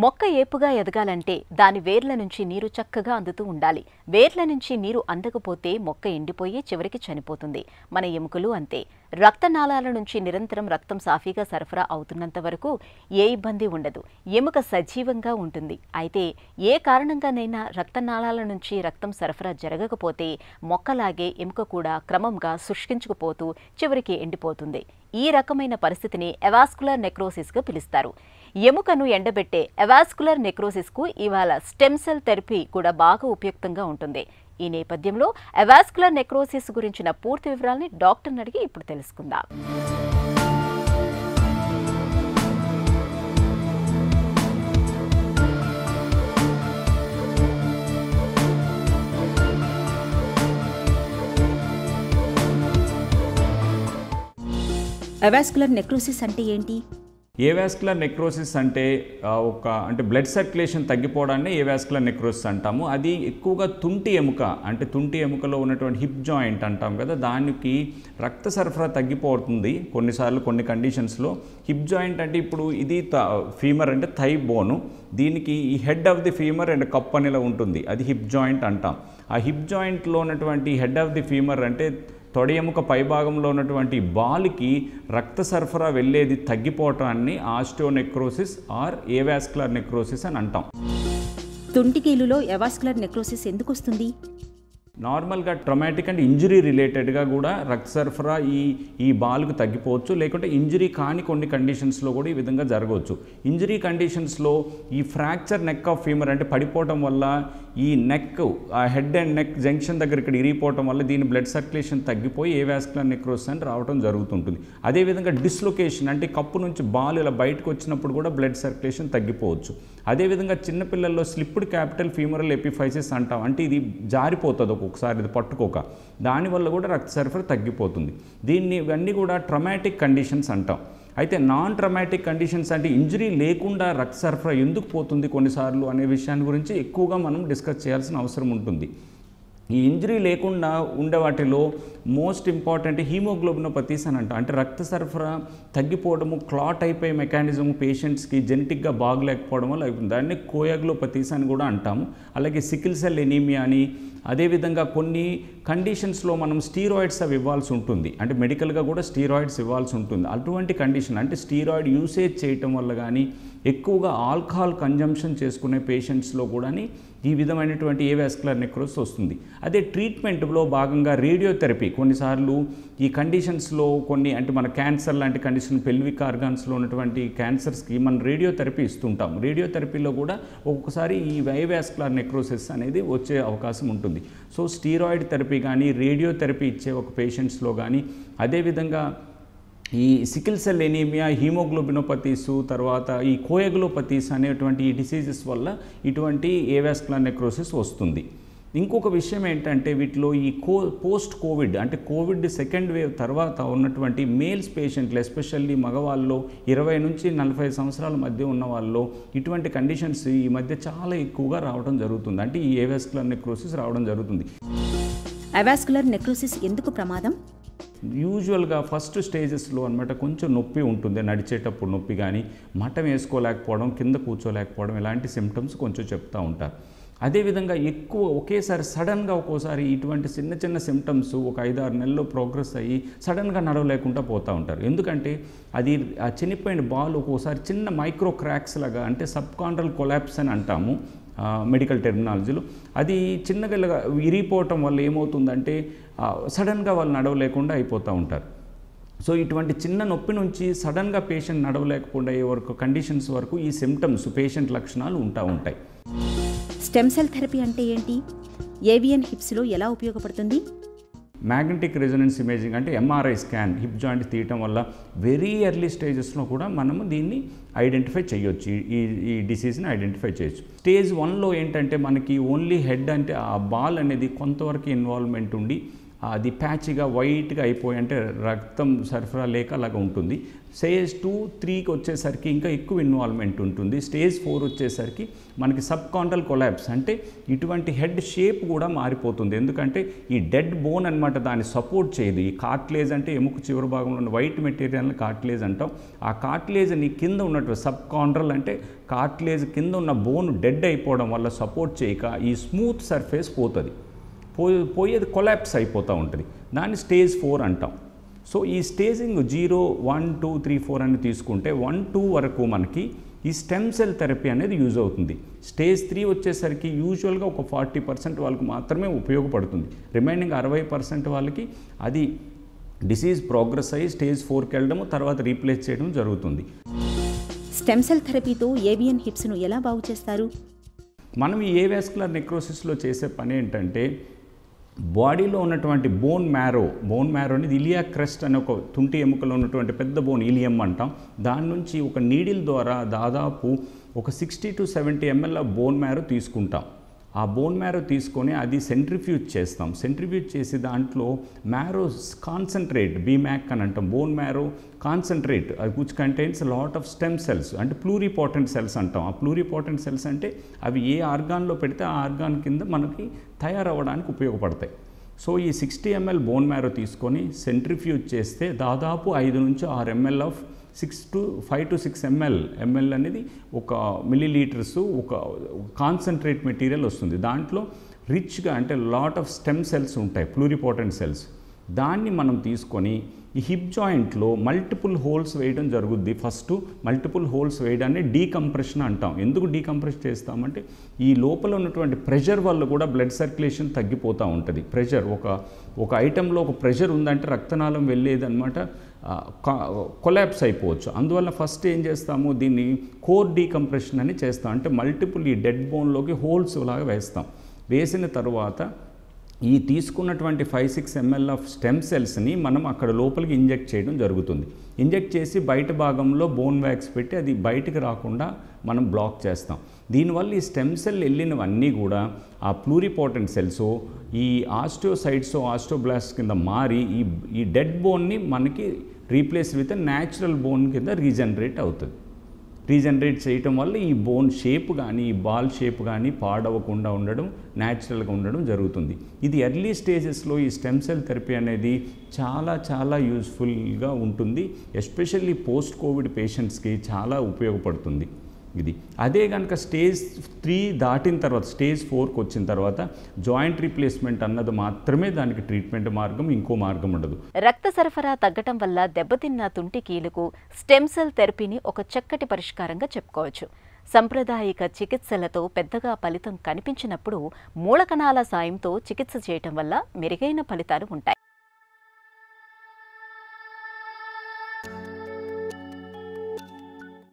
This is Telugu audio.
మొక్క ఏపుగా ఎదగాలంటే దాని వేర్ల నుంచి నీరు చక్కగా అందుతూ ఉండాలి. వేర్ల నుంచి నీరు అందకపోతే మొక్క ఎండిపోయి చివరికి చనిపోతుంది. మన ఎముకలు అంతే. రక్తనాళాల నుంచి నిరంతరం రక్తం సాఫీగా సరఫరా అవుతున్నంత వరకు ఏ ఇబ్బంది ఉండదు. ఎముక సజీవంగా ఉంటుంది. అయితే ఏ కారణంగానైనా రక్తనాళాల నుంచి రక్తం సరఫరా జరగకపోతే మొక్కలాగే ఎముక కూడా క్రమంగా శుష్కించుకుపోతూ చివరికి ఎండిపోతుంది. ఈ రకమైన పరిస్థితిని ఎవాస్కులర్ నెక్రోసిస్గా పిలుస్తారు. ఎముకను ఎండబెట్టే ఎవాస్కులర్ నెక్రోసిస్కు ఇవాళ స్టెమ్ సెల్ థెరపీ కూడా బాగా ఉపయుక్తంగా ఉంటుంది. ఈ నేపథ్యంలో ఎవాస్కులర్ నెక్రోసిస్ గురించిన పూర్తి వివరాలని డాక్టర్ని అడిగి ఇప్పుడు తెలుసుకుందాం. ఎవాస్కులర్ నెక్రోసిస్ అంటే ఏంటి? ఏవాస్కులర్ నెక్రోసిస్ అంటే బ్లడ్ సర్క్యులేషన్ తగ్గిపోవడాన్ని ఏవాస్కులర్ నెక్రోసిస్ అంటాము. అది ఎక్కువగా తుంటి ఎముక అంటే తుంటి ఎముకలో ఉన్నటువంటి హిప్ జాయింట్ అంటాం కదా, దానికి రక్త సరఫరా తగ్గిపోతుంది కొన్నిసార్లు కొన్ని కండిషన్స్లో. హిప్ జాయింట్ అంటే ఇప్పుడు ఇది ఫీమర్ అంటే థై బోను, దీనికి ఈ head of the femur and cup అనేలా ఉంటుంది, అది హిప్ జాయింట్ అంటాం. ఆ హిప్ జాయింట్లో ఉన్నటువంటి హెడ్ ఆఫ్ ది ఫీమర్ అంటే తొడ ఎముక పైభాగంలో ఉన్నటువంటి బాల్కి రక్త సరఫరా వెళ్ళేది తగ్గిపోవటాన్ని ఆస్టియోనెక్రోసిస్ ఆర్ ఏవాస్కులర్ నెక్రోసిస్ అని అంటాం. తుంటికీలులో ఎవాస్కులర్ నెక్రోసిస్ ఎందుకు వస్తుంది? నార్మల్గా ట్రమాటిక్ అండ్ ఇంజరీ రిలేటెడ్గా కూడా రక్త సరఫరా ఈ బాల్కు తగ్గిపోవచ్చు, లేకుంటే ఇంజరీ కాని కొన్ని కండిషన్స్లో కూడా ఈ విధంగా జరగవచ్చు. ఇంజరీ కండిషన్స్లో ఈ ఫ్రాక్చర్ నెక్ ఆఫ్ ఫీమర్ అంటే పడిపోవటం వల్ల ఈ neck head and neck junction దగ్గర ఇక్కడ ఇరిగిపోవటం వల్ల దీని బ్లడ్ సర్క్యులేషన్ తగ్గిపోయి ఏవాస్కులర్ నెక్రోసిస్ అని రావడం జరుగుతుంటుంది. అదేవిధంగా డిస్లొకేషన్ అంటే కప్పు నుంచి బాల్ ఇలా బయటకు వచ్చినప్పుడు కూడా బ్లడ్ సర్క్యులేషన్ తగ్గిపోవచ్చు. అదేవిధంగా చిన్నపిల్లల్లో స్లిప్డ్ క్యాపిటల్ ఫీమరల్ ఎపిఫైసిస్ అంటాం, అంటే ఇది జారిపోతుంది ఒక్కొక్కసారి ఇది పట్టుకోక, దానివల్ల కూడా రక్త సరఫరా తగ్గిపోతుంది. ఇవన్నీ కూడా ట్రమాటిక్ కండిషన్స్ అంటాం. అయితే నాన్ ట్రమాటిక్ కండిషన్స్ అంటే ఇంజరీ లేకుండా రక్త సరఫరా ఎందుకు పోతుంది కొన్నిసార్లు అనే విషయాన్ని గురించి ఎక్కువగా మనం డిస్కస్ చేయాల్సిన అవసరం ఉంటుంది. ఈ ఇంజరీ లేకుండా ఉండే వాటిలో మోస్ట్ ఇంపార్టెంట్ హీమోగ్లోబినోపతీస్ అని అంటాం. అంటే రక్త సరఫరా తగ్గిపోవడము, క్లాట్ అయిపోయే మెకానిజం పేషెంట్స్కి జెనెటిక్గా బాగలేకపోవడం వల్ల అవుతుంది. దాన్ని కోయాగ్లోపతీస్ అని కూడా అంటాము. అలాగే సికిల్ సెల్ ఎనీమియా అని, అదేవిధంగా కొన్ని కండిషన్స్లో మనం స్టీరాయిడ్స్ అవి ఇవ్వాల్సి ఉంటుంది, అంటే మెడికల్గా కూడా స్టీరాయిడ్స్ ఇవ్వాల్సి ఉంటుంది. అటువంటి కండిషన్ అంటే స్టీరాయిడ్ యూసేజ్ చేయటం వల్ల కానీ, ఎక్కువగా ఆల్కహాల్ కన్జంప్షన్ చేసుకునే పేషెంట్స్లో కూడా ఈ విధమైనటువంటి ఏవాస్కులర్ నెక్రోసిస్ వస్తుంది. అదే ట్రీట్మెంట్లో భాగంగా రేడియోథెరపీ కొన్నిసార్లు ఈ కండిషన్స్లో కొన్ని అంటే మన క్యాన్సర్ లాంటి కండిషన్, పెల్విక్ ఆర్గాన్స్లో ఉన్నటువంటి క్యాన్సర్స్కి మనం రేడియోథెరపీ ఇస్తుంటాం. రేడియోథెరపీలో కూడా ఒక్కొక్కసారి ఈ ఏవాస్కులర్ నెక్రోసిస్ అనేది వచ్చే అవకాశం ఉంటుంది. సో స్టీరాయిడ్ థెరపీ కానీ రేడియోథెరపీ ఇచ్చే ఒక పేషెంట్స్లో కానీ, అదేవిధంగా ఈ సికిల్ సెల్ ఎనీమియా, హీమోగ్లోబినోపతీస్, తర్వాత ఈ కోయాగ్లోపతీస్ అనేటువంటి ఈ డిసీజెస్ వల్ల ఇటువంటి ఏవాస్కులర్ నెక్రోసిస్ వస్తుంది. ఇంకొక విషయం ఏంటంటే వీటిలో ఈ పోస్ట్ కోవిడ్ అంటే కోవిడ్ సెకండ్ వేవ్ తర్వాత ఉన్నటువంటి మేల్స్ పేషెంట్లు, ఎస్పెషల్లీ మగవాళ్ళలో 20 నుంచి 40 సంవత్సరాల మధ్య ఉన్న వాళ్ళలో ఇటువంటి కండిషన్స్ ఈ మధ్య చాలా ఎక్కువగా రావడం జరుగుతుంది. అంటే ఈ ఏవాస్కులర్ నెక్రోసిస్ రావడం జరుగుతుంది. ఎవాస్కులర్ నెక్రోసిస్ ఎందుకు ప్రమాదం? యూజువల్గా ఫస్ట్ స్టేజెస్లో అనమాట కొంచెం నొప్పి ఉంటుంది, నడిచేటప్పుడు నొప్పి కానీ, మటం వేసుకోలేకపోవడం, కింద కూర్చోలేకపోవడం, ఇలాంటి సిమ్టమ్స్ కొంచెం చెప్తూ ఉంటారు. అదేవిధంగా ఎక్కువ ఒకేసారి సడన్గా ఒక్కోసారి ఇటువంటి చిన్న చిన్న సిమ్టమ్స్ ఒక 5-6 నెలల్లో ప్రోగ్రెస్ అయ్యి సడన్గా నడవలేకుండా పోతూ ఉంటారు. ఎందుకంటే అది ఆ చనిపోయిన బాల్ ఒక్కోసారి చిన్న మైక్రో క్రాక్స్ లాగా, అంటే సబ్కాండ్రల్ కొలాప్స్ అని అంటాము మెడికల్ టెర్మినాలజీలో, అది చిన్నగా విరిగిపోవటం వల్ల ఏమవుతుందంటే సడన్గా వాళ్ళు నడవలేకుండా అయిపోతూ ఉంటారు. సో ఇటువంటి చిన్న నొప్పి నుంచి సడన్గా పేషెంట్ నడవలేకపోకుండా అయ్యే వరకు కండిషన్స్ వరకు ఈ సిమ్టమ్స్ పేషెంట్ లక్షణాలు ఉంటాయి. స్టెమ్ సెల్ థెరపీ అంటే ఏంటి? ఏవియన్ హిప్స్లో ఎలా ఉపయోగపడుతుంది? మ్యాగ్నెటిక్ రెజొనెన్స్ ఇమేజింగ్ అంటే ఎంఆర్ఐ స్కాన్ హిప్ జాయింట్ తీయటం వల్ల వెరీ ఎర్లీ స్టేజెస్లో కూడా మనము దీన్ని ఐడెంటిఫై చేయొచ్చు, ఈ డిసీజ్ని ఐడెంటిఫై చేయొచ్చు. స్టేజ్ 1లో ఏంటంటే మనకి ఓన్లీ హెడ్ అంటే ఆ బాల్ అనేది కొంతవరకు ఇన్వాల్వ్మెంట్ ఉండి అది ప్యాచ్గా వైట్గా అయిపోయి అంటే రక్తం సరఫరా లేక అలాగా ఉంటుంది. స్టేజ్ 2, 3కి వచ్చేసరికి ఇంకా ఎక్కువ ఇన్వాల్వ్మెంట్ ఉంటుంది. స్టేజ్ 4 వచ్చేసరికి మనకి సబ్ కాండ్రల్ కొలాప్స్ అంటే ఇటువంటి హెడ్ షేప్ కూడా మారిపోతుంది. ఎందుకంటే ఈ డెడ్ బోన్ అనమాట దాన్ని సపోర్ట్ చేయదు. ఈ కార్టిలేజ్ అంటే ఎముక చివరి భాగంలో ఉన్న వైట్ మెటీరియల్ని కార్టిలేజ్ అంటాం. ఆ కార్టిలేజ్ని కింద ఉన్నట్టు సబ్ కాండ్రల్ అంటే కార్టిలేజ్ కింద ఉన్న బోన్ డెడ్ అయిపోవడం వల్ల సపోర్ట్ చేయక ఈ స్మూత్ సర్ఫేస్ పోతుంది. పోయేది కొలాప్స్ అయిపోతూ ఉంటుంది. దాన్ని స్టేజ్ 4 అంటాం. సో ఈ స్టేజింగ్ 0, 1, 2, 3, 4 అని తీసుకుంటే 1, 2 వరకు మనకి ఈ స్టెమ్ సెల్ థెరపీ అనేది యూజ్ అవుతుంది. స్టేజ్ 3 వచ్చేసరికి యూజువల్గా ఒక 40% వాళ్ళకి మాత్రమే ఉపయోగపడుతుంది. రిమైనింగ్ 60% వాళ్ళకి అది డిసీజ్ ప్రోగ్రెస్ అయ్యి స్టేజ్ 4కి వెళ్ళడము తర్వాత రీప్లేస్ చేయడం జరుగుతుంది. స్టెమ్ సెల్ థెరపీతో ఏవియన్ హిప్స్ను ఎలా బాగు చేస్తారు? మనం ఈ ఏవాస్కులర్ నెక్రోసిస్లో చేసే పని ఏంటంటే బాడీలో ఉన్నటువంటి బోన్ మ్యారో అనేది ఇలియాక్ క్రెస్ట్ అనే ఒక తుంటి ఎముకలో ఉన్నటువంటి పెద్ద బోన్ ఇలియం అంటాం. దాని నుంచి ఒక నీడిల్ ద్వారా దాదాపు ఒక 60 to 70 ml of bone marrow తీసుకుంటాం. ఆ బోన్ మ్యారో తీసుకొని అది సెంట్రిఫ్యూజ్ చేస్తాం. సెంట్రిఫ్యూజ్ చేసి దాంట్లో మ్యారో కాన్సన్ట్రేట్ బీమ్యాక్ అని అంటాం. Bone marrow concentrate which contains lot of stem cells అంటే ప్లూరిపోటెంట్ సెల్స్ అంటాం. ఆ ప్లూరిపోటెంట్ సెల్స్ అంటే అవి ఏ ఆర్గాన్లో పెడితే ఆ ఆర్గాన్ కింద మనకి తయారవ్వడానికి ఉపయోగపడతాయి. సో ఈ 60 ml బోన్ మ్యారో తీసుకొని సెంట్రిఫ్యూజ్ చేస్తే దాదాపు 5 నుంచి 6 ml ఆఫ్ 5 to 6 ml అనేది ఒక మిల్లీలీటర్స్ ఒక కాన్సన్ట్రేట్ మెటీరియల్ వస్తుంది. దాంట్లో రిచ్గా అంటే లాట్ ఆఫ్ స్టెమ్ సెల్స్ ఉంటాయి, ప్లూరిపోటెంట్ సెల్స్. దాన్ని మనం తీసుకొని ఈ హిప్ జాయింట్లో మల్టిపుల్ హోల్స్ వేయడం జరుగుద్ది. ఫస్ట్ మల్టిపుల్ హోల్స్ వేయడాన్ని డీకంప్రెషన్ అంటాం. ఎందుకు డీకంప్రెస్ చేస్తామంటే ఈ లోపల ఉన్నటువంటి ప్రెషర్ వల్ల కూడా బ్లడ్ సర్క్యులేషన్ తగ్గిపోతూ ఉంటుంది. ప్రెషర్ ఒక ఐటెంలో ఒక ప్రెషర్ ఉందంటే రక్తనాళం వెళ్ళేది అనమాట కొలాప్స్ అయిపోవచ్చు. అందువల్ల ఫస్ట్ ఏం చేస్తాము, దీన్ని కోర్ డీకంప్రెషన్ అని చేస్తాం. అంటే మల్టిపుల్ ఈ డెడ్ బోన్లోకి హోల్స్ లాగా వేస్తాం. వేసిన తర్వాత ఈ తీసుకున్నటువంటి 5-6 ml ఆఫ్ స్టెమ్ సెల్స్ని మనం అక్కడ లోపలికి ఇంజెక్ట్ చేయడం జరుగుతుంది. ఇంజెక్ట్ చేసి బయట భాగంలో బోన్ వ్యాక్స్ పెట్టి అది బయటికి రాకుండా మనం బ్లాక్ చేస్తాం. దీనివల్ల ఈ స్టెమ్ సెల్ వెళ్ళినవన్నీ కూడా ఆ ప్లూరిపోటెంట్ సెల్స్ ఈ ఆస్టియోసైట్స్ ఆస్టియోబ్లాస్ట్ కింద మారి ఈ డెడ్ బోన్ని మనకి రీప్లేస్ విత్ న్యాచురల్ బోన్ కింద రీజనరేట్ అవుతుంది. రీజనరేట్ చేయటం వల్ల ఈ బోన్ షేప్ కానీ ఈ బాల్ షేప్ కానీ పాడవకుండా ఉండడం, న్యాచురల్గా ఉండడం జరుగుతుంది. ఇది ఎర్లీ స్టేజెస్లో ఈ స్టెమ్ సెల్ థెరపీ అనేది చాలా చాలా యూస్ఫుల్గా ఉంటుంది. ఎస్పెషల్లీ పోస్ట్ కోవిడ్ పేషెంట్స్కి చాలా ఉపయోగపడుతుంది ఇది. అదే కనుక స్టేజ్ 3 దాటిన తర్వాత స్టేజ్ 4కి వచ్చిన తర్వాత జాయింట్ రీప్లేస్మెంట్ అన్నది మాత్రమే దానికి ట్రీట్మెంట్ మార్గం, ఇంకో మార్గం ఉండదు. రక్త సరఫరా తగ్గటం వల్ల దెబ్బతిన్న తుంటి కీలుకు స్టెమ్ సెల్ థెరపీని ఒక చక్కటి పరిష్కారంగా చెప్పుకోవచ్చు. సంప్రదాయిక చికిత్సలతో పెద్దగా ఫలితం కనిపించినప్పుడు మూలకణాల సాయంతో చికిత్స చేయటం వల్ల మెరుగైన ఫలితాలు ఉంటాయి.